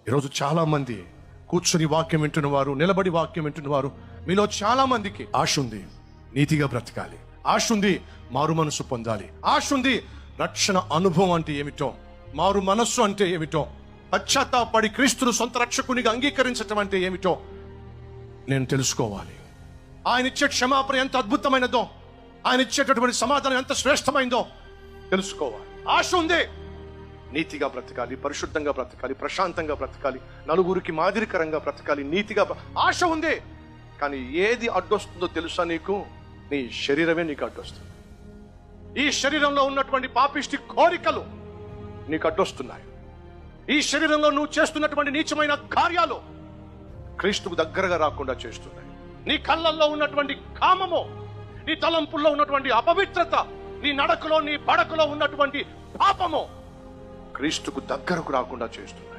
ఈరోజు చాలా మంది కూర్చుని వాక్యం వింటున్న వారు, నిలబడి వాక్యం వింటున్న వారు, మీలో చాలా మందికి ఆశ ఉంది, నీతిగా బ్రతకాలి, ఆశ ఉంది, మారు మనసు పొందాలి, ఆశ ఉంది, రక్షణ అనుభవం అంటే ఏమిటో, మారు మనస్సు అంటే ఏమిటో, పశ్చాత్తాపడి క్రీస్తును సొంత రక్షకునిగా అంగీకరించటం అంటే ఏమిటో నేను తెలుసుకోవాలి. ఆయన ఇచ్చే క్షమాపణ ఎంత అద్భుతమైనదో, ఆయన ఇచ్చేటటువంటి సమాధానం ఎంత శ్రేష్టమైందో తెలుసుకోవాలి. ఆశ ఉంది, నీతిగా బ్రతకాలి, పరిశుద్ధంగా బ్రతకాలి, ప్రశాంతంగా బ్రతకాలి, నలుగురికి మాదిరికరంగా బ్రతకాలి, నీతిగా ఆశ ఉంది. కానీ ఏది అడ్డొస్తుందో తెలుసా నీకు? నీ శరీరమే నీకు అడ్డొస్తుంది. ఈ శరీరంలో ఉన్నటువంటి పాపిష్టి కోరికలు నీకు అడ్డొస్తున్నాయి. ఈ శరీరంలో నువ్వు చేస్తున్నటువంటి నీచమైన కార్యాలు క్రీస్తుకు దగ్గరగా రాకుండా చేస్తున్నాయి. నీ కళ్ళల్లో ఉన్నటువంటి కామము, నీ తలంపుల్లో ఉన్నటువంటి అపవిత్రత, నీ నడకలో నీ పడకలో ఉన్నటువంటి పాపము క్రీస్తుకు దగ్గరకు రాకుండా చేస్తున్నాయి.